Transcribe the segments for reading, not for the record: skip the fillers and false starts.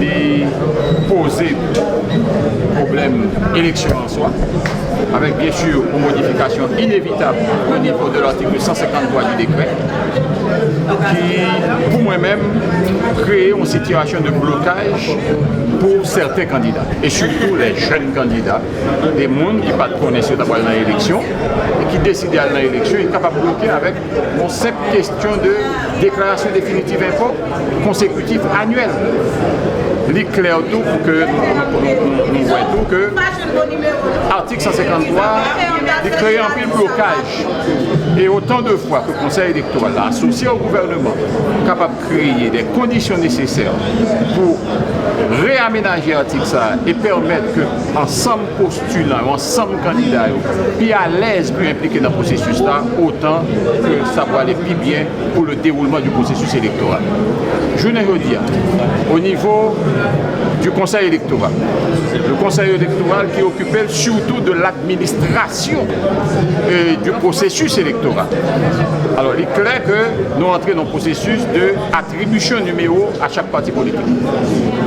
les poser problème élection en soi, avec bien sûr une modification inévitable au niveau de l'article 153 du décret, qui, pour moi-même, crée une situation de blocage pour certains candidats, et surtout les jeunes candidats, des gens qui ne connaissent pas d'avoir dans l'élection, et qui décident d'aller dans l'élection, ils sont capables de bloquer avec une simple question de déclaration définitive impôt consécutif annuel. Il est clair tout pour que nous voyons tout que l'article 153 il crée un peu de blocage. Et autant de fois que le Conseil électoral associé au gouvernement est capable de créer des conditions nécessaires pour réaménager l'article et permettre que ensemble postulants, ensemble candidats, puis à l'aise, plus impliqués dans le processus là, autant que ça va aller plus bien pour le déroulement du processus électoral. Je ne veux dire, au niveau du Conseil électoral. Le Conseil électoral qui occupait surtout de l'administration du processus électoral. Alors, il est clair que nous entrons dans un processus d'attribution numéro à chaque parti politique.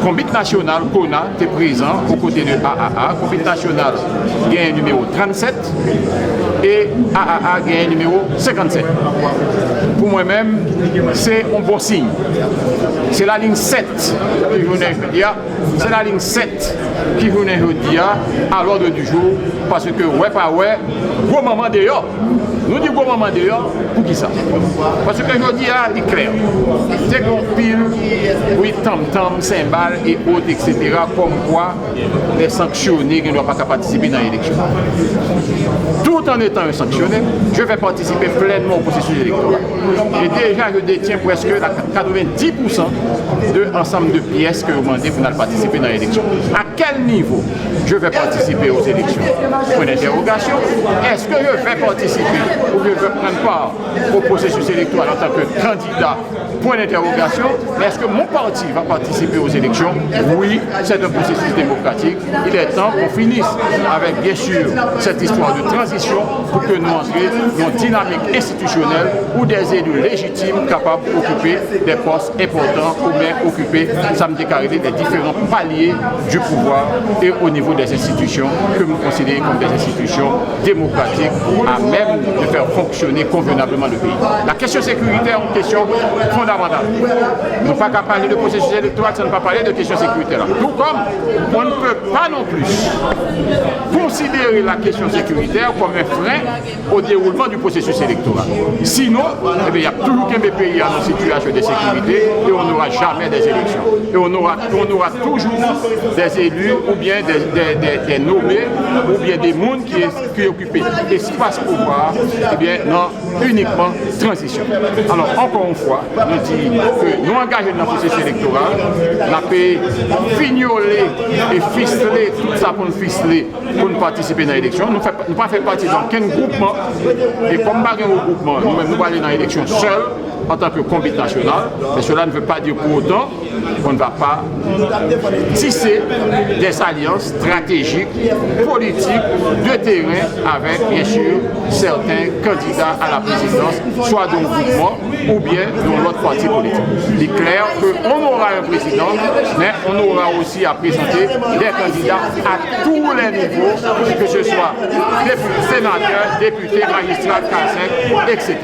Combit national, CONA, est présent aux côtés de AAA. Combit national gagne numéro 37 et AAA gagne numéro 57. Pour moi-même, c'est un bon signe. C'est la ligne 7 qui venait dire, c'est la ligne 7 qui venait dire à l'ordre du jour, parce que ouais pas ouais, gros moment d'ailleurs. Nous disons gros moment d'ailleurs, pour qui ça? Parce que je dis il est clair. C'est qu'on pile, oui, tam-tam, cymbales et autres, etc. Comme quoi les sanctionnés qui ne doivent pas participer dans l'élection. Tout en étant un sanctionné, je vais participer pleinement au processus électoral. Et déjà, je détiens presque 90% de l'ensemble de pièces que vous demandez pour participer dans l'élection. À quel niveau je vais participer aux élections? Point d'interrogation. Est-ce que je vais participer ou je vais prendre part au processus électoral en tant que candidat? Point d'interrogation. Est-ce que mon parti va participer aux élections? Oui, c'est un processus démocratique. Il est temps qu'on finisse avec, bien sûr, cette histoire de transition pour que nous entrions dans une dynamique institutionnelle où des élus légitimes capables d'occuper des postes importants ou bien occuper, ça me déclarer, des différents paliers du pouvoir et au niveau des institutions que nous considérons comme des institutions démocratiques à même de faire fonctionner convenablement le pays. La question sécuritaire est une question fondamentale. Nous ne pouvons pas parler de processus électoral sans ne pas parler de question sécuritaire. Tout comme on ne peut pas non plus considérer la question sécuritaire comme un frein au déroulement du processus électoral. Sinon, eh bien, il y a toujours qu'un pays en situation de sécurité et on n'aura jamais des élections. Et on aura toujours des élus ou bien des nommés ou bien des mondes qui occupent l'espace pouvoir, eh bien, non, uniquement transition. Alors, encore une fois, nous disons que nous engageons dans le processus électoral, la paix fignoler et ficeler tout ça pour nous ficeler, pour nous participer dans l'élection. Nous ne faisons pas partie d'aucun groupement et comme nous avons un groupement, nous-mêmes nous allons dans l'élection seul en tant que combit national, mais cela ne veut pas dire pour autant qu'on ne va pas tisser des alliances stratégiques, politiques, de terrain avec bien sûr certains candidats à la présidence, soit dans le mouvement ou bien dans l'autre parti politique. Il est clair qu'on aura un président, mais on aura aussi à présenter des candidats à tous les niveaux, que ce soit sénateurs, députés, magistrats, cassins, etc.